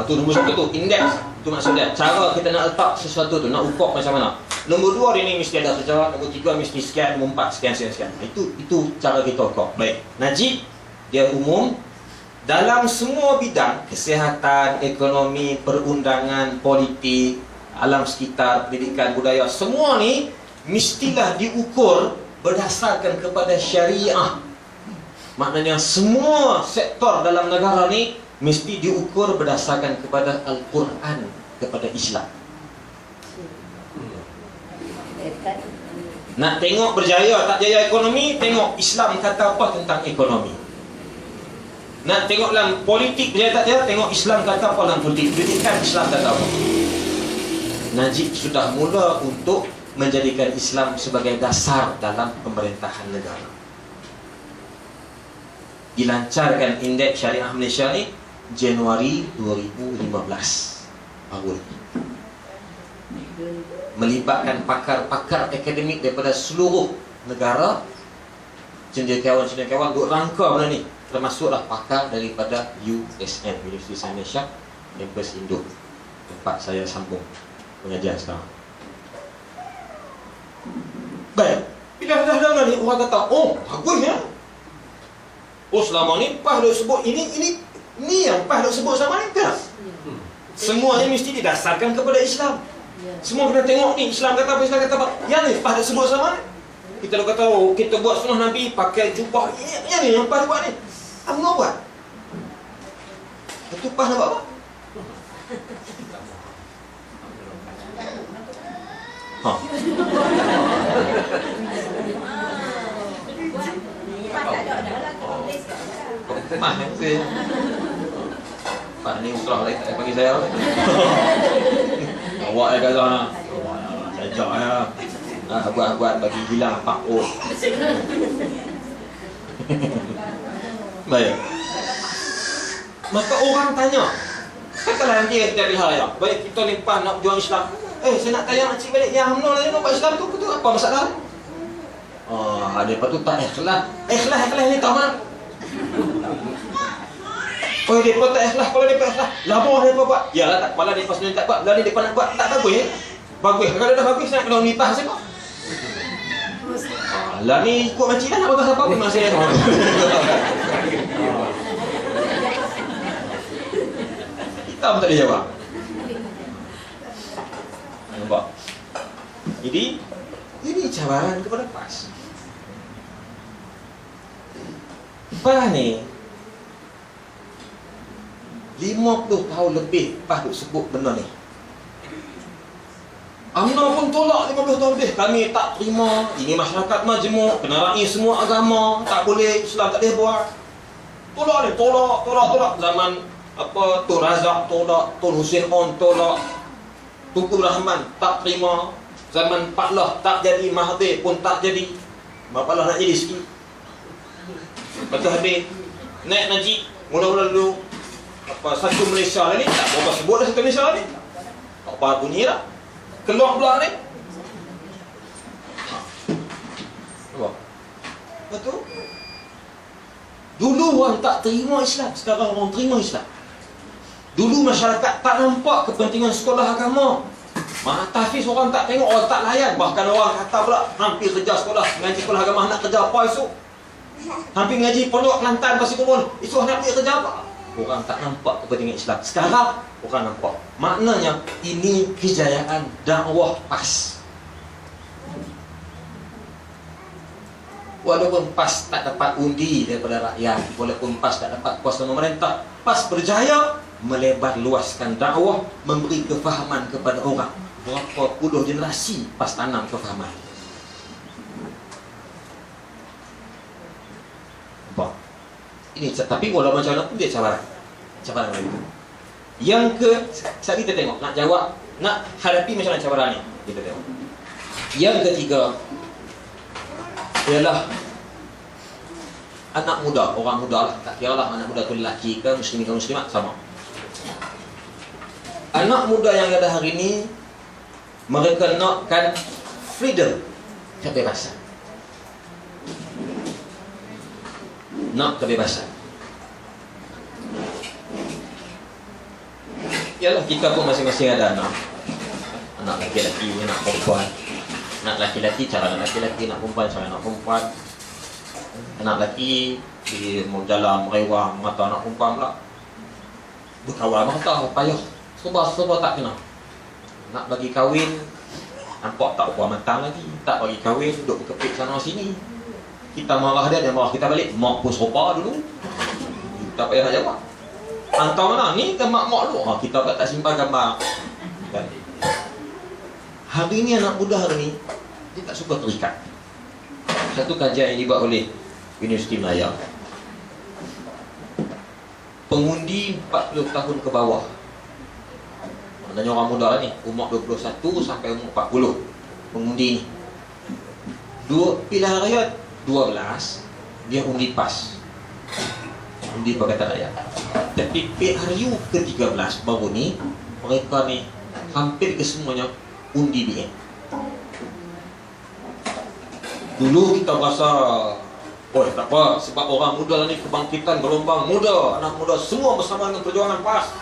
tu nombor 1 tu, indeks. Itu maksudnya, cara kita nak letak sesuatu tu, nak ukur macam mana. Nombor 2 dia ni mesti ada secara, nombor 3 mesti sekian, nombor 4 sekian. Itu cara kita ukur. Baik, Najib, dia umum, dalam semua bidang, kesihatan, ekonomi, perundangan, politik, alam sekitar, pendidikan, budaya, semua ni mestilah diukur berdasarkan kepada syariah. Maknanya semua sektor dalam negara ni mesti diukur berdasarkan kepada Al-Quran, kepada Islam. Nak tengok berjaya tak jaya ekonomi, tengok Islam kata apa tentang ekonomi. Nak tengok dalam politik berjaya tak jaya, tengok Islam kata apa dalam politik. Pendidikan Islam kata apa. Najib sudah mula untuk menjadikan Islam sebagai dasar dalam pemerintahan negara. Dilancarkan Indeks Syariah Malaysia ni Januari 2015 baru lagi. Melibatkan pakar-pakar akademik daripada seluruh negara. Cendekiawan-cendekiawan duk rangka benda ni, termasuklah pakar daripada USM, Universiti Sains Malaysia, kampus Indo, tempat saya sambung pengajian sekarang. Baik, bila dah dengar ni orang kata, oh bagus ya. Oh selama ni PAS duk sebut ini yang PAS duk sebut selama ni tak? Semuanya mesti didasarkan kepada Islam. Semua kena tengok ni, Islam kata apa, Islam kata apa. Yang ni PAS duk sebut selama ni. Kita duk kata, oh kita buat sunnah Nabi pakai jubah. Yang ni yang PAS buat ni. UMNO buat. Itu PAS nak buat apa? Ha. Pas tak ada dah lah, tulis kat dah. Mah sih. Pak ni usrah lagi tak bagi saya. Awak yang kata nak. Jajak ya. Buat bagi hilang Pak O. Baik. Maka orang tanya, katalah nanti kita lihat ya. Baik kita lepas nak berjuang Islam. Saya nak tanya makcik balik yang UMNO ni nak buat Islam tu betul apa masalah? Ada patut tak ikhlas. Ikhlas ni tamat. Oh, mereka tak ikhlas. Kalau mereka ikhlas, lama mereka buat. Yalah, tak kepala mereka sendiri tak buat. Bila mereka nak buat, tak bagus ya. Bagus. Kalau dah bagus, nak kena nipah siapa? Lah ni ikut makcik dah nak bagus apa pun masih. Kita pun tak boleh jawab. Nampak? Jadi, ini cabaran kepada PAS. PAS ni 50 tahun lebih PAS duk sebut benda ni. UMNO pun tolak 50 tahun lebih. Kami tak terima. Ini masyarakat majmuk, kena raih semua agama. Tak boleh, Islam tak boleh buat. Tolak ni, tolak. Zaman apa, Tun Razak tolak, Tun Hussein On tolak, Tunku Rahman tak terima. Zaman Pak Lah tak jadi, Mahathir pun tak jadi. Pak Lah nak jadi sikit. Lepas tu habis naik Najib, mula-mula dulu apa, Satu Malaysia ni tak berapa sebut dah Satu Malaysia ni. Tak apa bunyi dah. Keluar pula ni. Apa? Betul? Dulu orang tak terima Islam, sekarang orang terima Islam. Dulu masyarakat tak nampak kepentingan sekolah agama. Tahfiz orang tak tengok, orang tak layan. Bahkan orang kata pula hampir kerja sekolah, ngaji sekolah agama nak kerja apa esok? Hampir ngaji pondok Kelantan Pasir Kebun, esok nak pergi kerja apa? Orang tak nampak kepentingan Islam. Sekarang orang nampak. Maknanya ini kejayaan dakwah PAS. Walaupun PAS tak dapat undi daripada rakyat, walaupun PAS tak dapat kuasa pemerintah, PAS berjaya melebar luaskan dakwah, memberi kefahaman kepada orang. Berapa puluh generasi PAS tanam kefahaman. Apa? Ini tapi walau macam mana pun dia cabaran lagi. Yang ke, saat kita tengok nak jawab, nak hadapi macam mana cabaran ni, kita tengok. Yang ketiga ialah anak muda, orang muda lah, tak kira lah anak muda tu lelaki ke muslim ke muslimat, sama. Anak muda yang ada hari ini, mereka nakkan freedom, kebebasan. Nak kebebasan. Yalah, kita pun masing-masing ada anak. Anak laki-laki, anak perempuan. Anak laki-laki, cara anak laki-laki, anak perempuan, cara anak perempuan. Anak laki di mau jalan merewah, mata anak perempuan pula. Berkawal mata, payah. Serba tak kena. Nak bagi kahwin, nampak tak buah matang lagi. Tak bagi kahwin, duduk berkepit sana sini. Kita marah dia marah kita balik. Mak pun sopa dulu. Tak payah nak jawab. Hantar mana? Ni ke mak dulu. Kita tak simpan gambar. Hari ni anak muda hari ni, dia tak suka terikat. Satu kajian yang dibuat oleh Universiti Melayu. Pengundi 40 tahun ke bawah. Maknanya orang muda ni, umur 21 sampai umur 40. Pengundi ni. Pilihan rakyat 12, dia undi PAS, undi Pakatan Rakyat. Tapi PRU ke-13 baru ni, mereka ni hampir kesemuanya undi BN. Dulu kita rasa, tak apa, sebab orang muda ni kebangkitan gelombang muda, anak muda semua bersama dengan perjuangan PAS.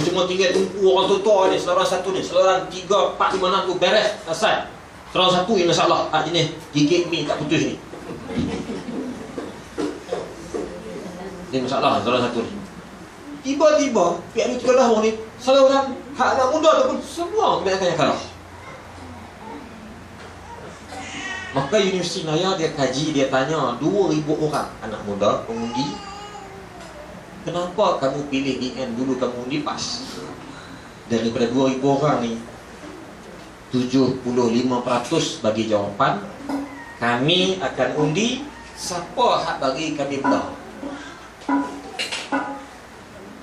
Semua tinggal tunggu orang tua ni, seluruh satu ni, seluruh 3, 4, 5, 6 tu beres, selesai. Salah satu yang masalah, ni gigit mi tak putus ni. Ini masalah salah satu ni. Tiba-tiba pihak ni 13 orang ni, saluran hak anak muda ataupun semua kebanyakan yang kalah. Maka Universiti Naya dia kaji, dia tanya 2,000 orang anak muda pengundi, kenapa kamu pilih BN dulu kamu undi PAS? Daripada 2,000 orang ni 75% bagi jawapan, kami akan undi siapa hak bagi kami benda,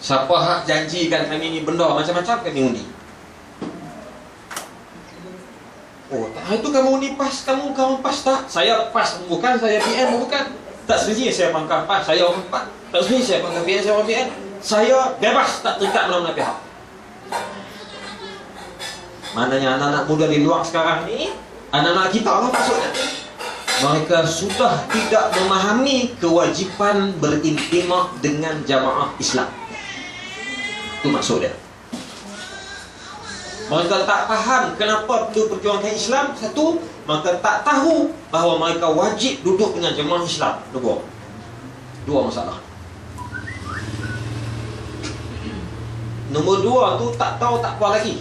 siapa hak janjikan kami ni benda macam-macam, kami undi. Oh, tak, itu kamu undi pas, kamu pas tak? Saya pas, bukan saya PN, bukan. Tak semestinya saya pangkat pas, saya orang pas. Tak semestinya saya pangkat PN, saya orang PN. Saya bebas, tak terikat mana-mana pihak. Maknanya anak-anak muda di luar sekarang ni, anak-anak kita lah maksudnya, mereka sudah tidak memahami kewajipan berintimak dengan jamaah Islam. Itu maksud dia. Mereka tak faham kenapa perlu perjuangkan Islam. Satu, mereka tak tahu bahawa mereka wajib duduk dengan jemaah Islam. Dua masalah. Nombor dua tu tak tahu, tak apa lagi.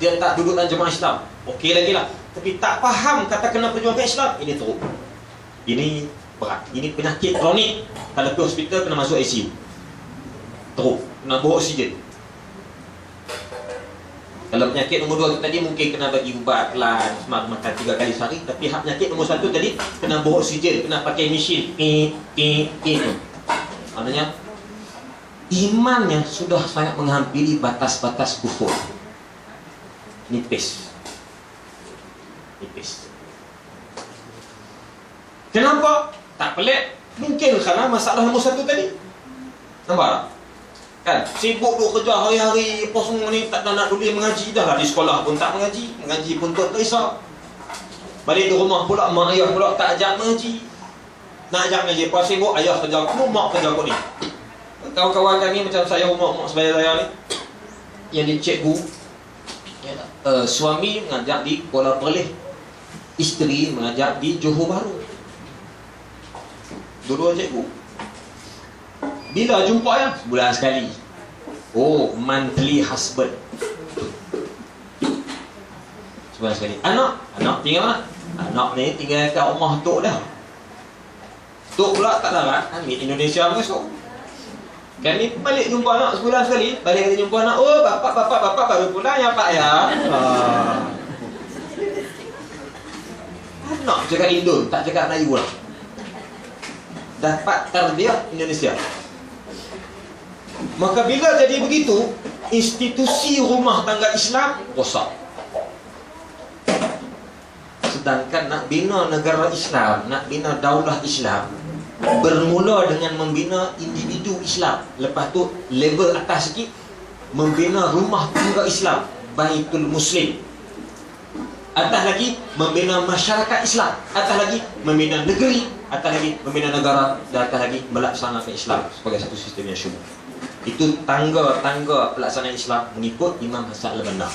Dia tak duduk dengan jemaah Islam, okey lagi lah. Tapi tak faham kata kena perjuangkan Islam, ini teruk. Ini berat. Ini penyakit kronik. Kalau ke hospital kena masuk ICU. Teruk, kena bawa oksigen. Kalau penyakit nombor 2 tu tadi mungkin kena bagi ubat lan, makan 3 kali sehari. Tapi hak penyakit nombor 1 tadi kena bawa oksigen, kena pakai mesin. Maknanya imannya sudah sangat menghampiri batas-batas kufur. Nipis. Kenapa? Tak pelik. Mungkin kerana masalah nombor 1 tadi. Nampak? Kan? Sibuk duk kerja hari-hari, apa semua ni, tak nak dulu mengaji dah lah. Di sekolah pun tak mengaji, mengaji pun tak risau. Balik ke rumah pula, mak ayah pula tak ajak mengaji. Nak ajak mengaji, apa sibuk, ayah kerja aku, mak kerja aku ni. Kawan-kawan kami macam saya, mak sebaya saya ni, yang di cikgu, suami mengajar di Kuala Perlis, isteri mengajar di Johor Bahru. Dua-dua cikgu. Bila jumpa ya? Sebulan sekali. Oh, monthly husband. Sebulan sekali. Anak tinggal mana? Anak ni tinggal kat rumah tok dah. Tok pula tak larat, ambil Indonesia masuk. Kami balik jumpa anak sebulan sekali. Balik jumpa anak, oh bapak baru pulang ya pak ya. Anak cakap Indon, tak cakap Melayu lah. Dapat tarbiyah Indonesia. Maka bila jadi begitu, institusi rumah tangga Islam rosak. Sedangkan nak bina negara Islam, nak bina daulah Islam, bermula dengan membina individu Islam. Lepas tu level atas sikit, membina rumah tangga Islam, Baitul Muslim. Atas lagi membina masyarakat Islam, atas lagi membina negeri, atas lagi membina negara, dan atas lagi melaksanakan Islam sebagai satu sistem yang syukur. Itu tangga-tangga pelaksanaan Islam mengikut Imam Hasan al-Banna.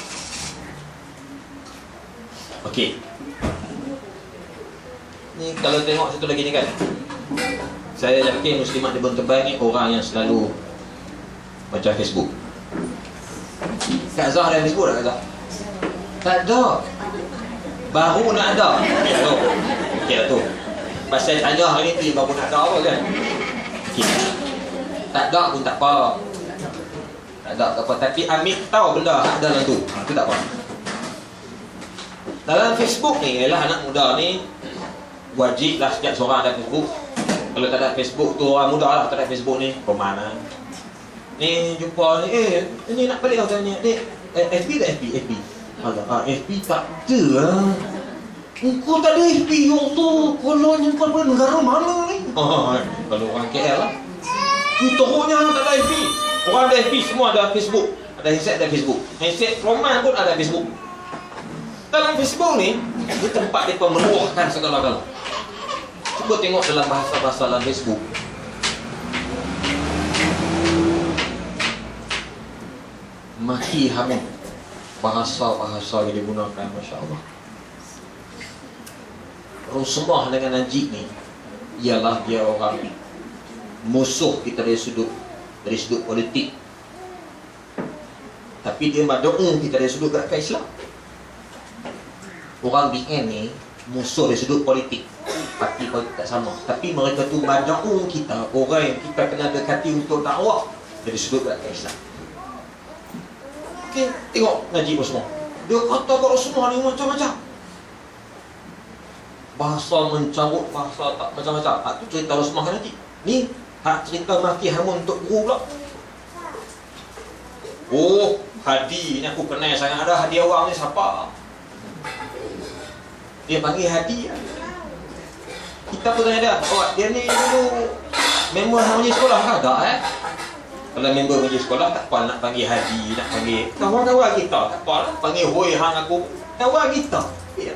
Okey. Ni kalau tengok satu lagi ni kan, saya yakin Muslimat di Buan Tebal ni orang yang selalu baca Facebook. Kak Zah ada Facebook tak Kak Zah? Tak ada. Baru nak ada. Okey lah tu. Pasal tanya hari ni baru nak ada apa kan? Okey. Tak ada pun tak apa. Tak ada tak apa. Tapi ambil tahu benda ada dalam tu. Itu tak apa. Dalam Facebook ni ialah anak muda ni wajiblah setiap seorang ada Facebook. Kalau tak ada Facebook tu orang muda lah tak ada Facebook ni. Kemana? Ni jumpa ni, ni nak balik kau tanya. Dek, FB tak FB? FB. Alah, FB tak ada lah. Kau tak ada FB, ya Allah. Kalau nyimpan pada negara mana ni? Kalau orang KL lah. Teruknya tak ada FB. Orang ada FB, semua ada Facebook. Ada handset, ada Facebook. Handset Roman pun ada Facebook. Dalam Facebook ni, dia tempat dia meluahkan segala-galanya. Cuba tengok dalam bahasa-bahasa dalam Facebook. Maki hamun. Bahasa-bahasa yang digunakan, Masya Allah. Rasulullah dengan Najib ni ialah dia orang musuh kita dari sudut politik. Tapi dia mad'u kita dari sudut gerakan Islam. Orang BN ni musuh dari sudut politik. Parti politik tak sama. Tapi mereka tu mad'u kita, orang yang kita kena dekati untuk dakwah dari sudut gerakan Islam. Okey, tengok ngaji pun semua. Dia kata kat semua ni macam-macam. Bahasa mencarut, bahasa tak macam-macam. Hak tu cerita Rasulullah kan nanti. Ni hak cerita maki hamun untuk guru pula. Oh, Hadi ni aku kenal sangat. Ada Hadi awang ni siapa? Dia panggil Hadi. Kita pun tanya dia, oh dia ni dulu member majlis sekolah ke? Tak Kalau member majlis sekolah tak apa nak panggil Hadi, nak panggil kawan-kawan kita. Tak apa nak panggil hoi hang aku. Kawan kita. Ya.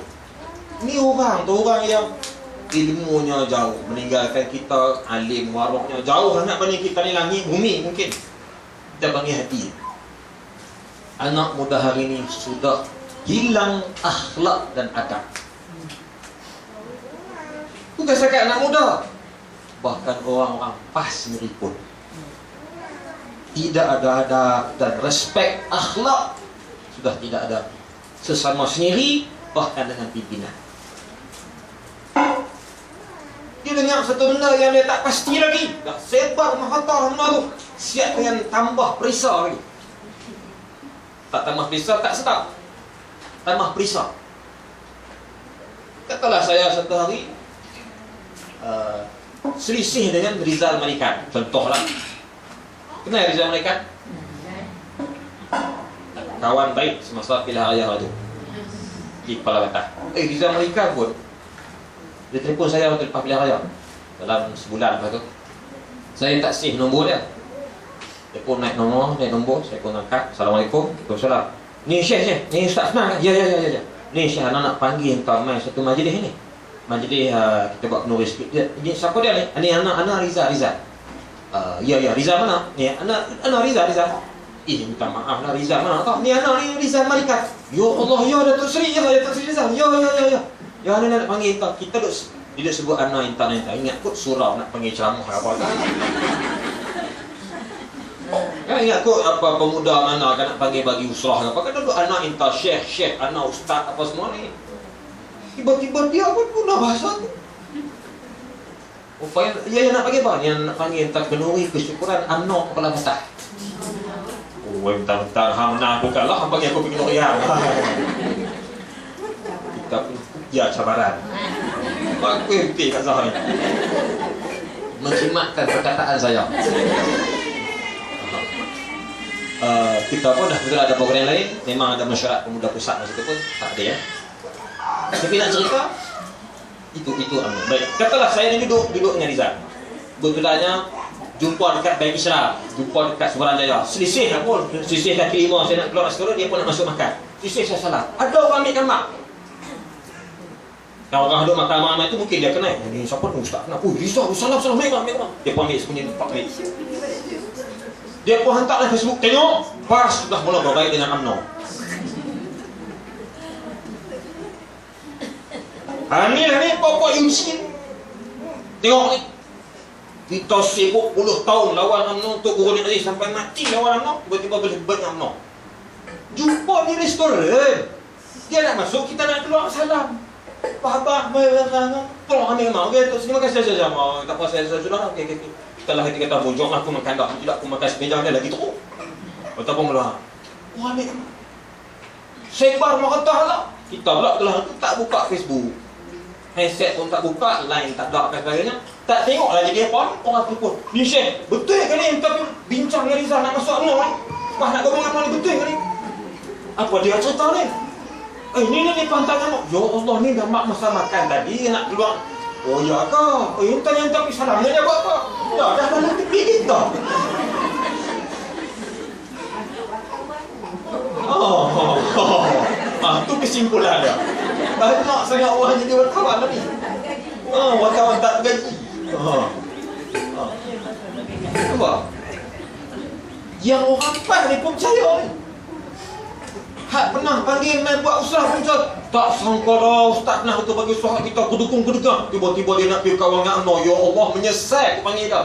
Ni orang tu orang yang ilmunya jauh, meninggalkan kita, alim waroknya jauh sangat banding kita ni langit bumi mungkin. Kita panggil Hadi. Anak muda hari ini sudah hilang akhlak dan adab. Bukan setakat anak muda, bahkan orang-orang pas meripun. Tidak ada adab dan respek akhlak. Sudah tidak ada sesama sendiri, bahkan dengan pimpinan. Dia dengar satu benda yang dia tak pasti lagi. Dah sebar mahata benda tu. Siap dengan tambah perisa lagi. Tak tambah perisa, tak sedap. Tambah perisa. Katalah saya satu hari selisih dengan Rizal Malikan. Contohlah. Kenal Rizal Malikan? Kawan baik semasa pilihan raya tu di Kepala Batang. Rizal Malikan pun dia telefon saya waktu lepas pilihan raya dalam sebulan lepas tu. Saya tak save nombor dia. Dia pun naik nombor, saya pun angkat. Assalamualaikum. Waalaikumsalam. Ni Syekh, ni Ustaz Senang kan? Ya. Ni Syekh anak nak panggil kau main satu majlis ni. Majlis kita buat penulis skrip dia. Siapa dia ni? Ni anak Rizal. Ya Rizal mana? Ni anak Rizal. Minta maaf lah Rizal mana tak? Ni anak ni Rizal Malikat. Ya Allah, ya Datuk Seri, ya Datuk Seri Rizal. Ya. Ya ni nak panggil kau. Kita duduk sebut anak intan. Ingat kot surau nak panggil ceramah apa tak? Kan ingat kot apa pemuda mana kan nak panggil bagi usrah apa? Kan duduk anak intan syekh, anak ustaz apa semua ni. Tiba-tiba dia pun guna bahasa tu. Upaya dia nak panggil apa? Yang nak panggil tak penuhi kesyukuran anak Kepala Batang. Oh, mentang-mentang hang menang aku kalah, hang panggil aku pergi Norian. Kita pun ya cabaran. Aku henti kat Zahri. Menjimatkan perkataan saya. Kita pun dah betul ada program lain. Memang ada mesyuarat pemuda pusat masa tu pun tak ada ya. Tapi nak cerita itu aman. Baik, katalah saya ni duduk dengan Rizal. Betulnya jumpa dekat Bank Islam, jumpa dekat Suruhanjaya. Selisih kaki lima saya nak keluar sekolah, dia pun nak masuk makan. Selisih saya salah. Ada orang ambil gambar. Kalau orang duduk makan malam itu mungkin dia kenal. Ni siapa ni ustaz? Kenapa? Rizal, salam ambil. Dia pun ambil sembunyi tempat baik. Dia pun hantar dalam Facebook, tengok pas sudah mula berbaik dengan UMNO. Ni pokok UMSI. Tengok ni. Kita sibuk puluh tahun lawan UMNO untuk Guru Aziz sampai mati lawan UMNO, tiba-tiba boleh ber dengan UMNO. Jumpa di restoran. Dia nak masuk, kita nak keluar salam. Abah, tolong ambil mau. Okey, terima kasih saja. Tak apa saya sudah. Okey. Kita lah kata bojong aku makan dah. Tidak aku makan semeja dia lagi teruk. Ataupun mula. Wah, ambil. Sebar markah lah. Kita pula telah tak buka Facebook. Handset pun tak buka, line tak ada dan sebagainya. Tak tengok lah jadi apa, orang telefon. Ni Syekh, betul ke ni? Tapi bincang dengan Rizal nak masuk UMNO ni. Wah, nak gabung UMNO ni betul ke ni? Apa dia cerita ni? Ni pantangan mak. Ya Allah, ni dah mak masa makan tadi nak keluar. Oh ya ke? Tanya tapi salamnya dia buat apa? Dah dalam TV kita. Tu kesimpulan dia. Banyak sangat orang jadi wartawan ni. Wartawan tak gaji. Apa? Yang orang pan ni pun percaya ni. Hak pernah panggil main buat usaha pun tak sangka dah ustaz nak tu bagi usaha kita kedukung-kedukang. Tiba-tiba dia nak pergi kawan dengan UMNO. Ya Allah, menyesal aku panggil dia.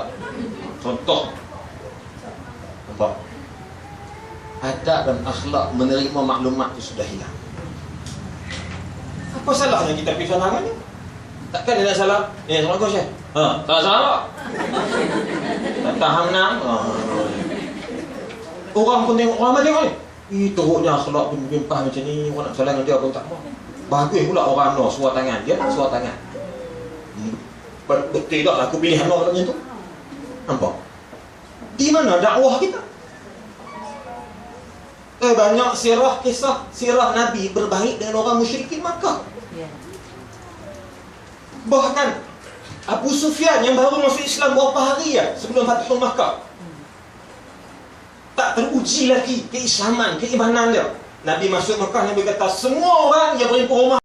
Contoh. Nampak? Adab dan akhlak menerima maklumat itu sudah hilang. Apa salahnya kita pergi salam ni? Takkan dia nak salam? Assalamualaikum Syekh. Salam tak? Tak tahan nak. Orang pun tengok, orang tengok ni. Teruknya akhlak pemimpin macam ni, orang nak salah dengan dia pun tak mau. Bagus pula orang no suar tangan, dia tak suar tangan. Betul tak aku pilih no macam tu? Nampak? Di mana dakwah kita? Banyak kisah sirah Nabi berbaik dengan orang musyrikin Makkah. Bahkan Abu Sufyan yang baru masuk Islam berapa hari sebelum Fathul Makkah, tak teruji lagi keislaman, keimanan dia. Nabi masuk Makkah, Nabi kata semua orang yang berimpun rumah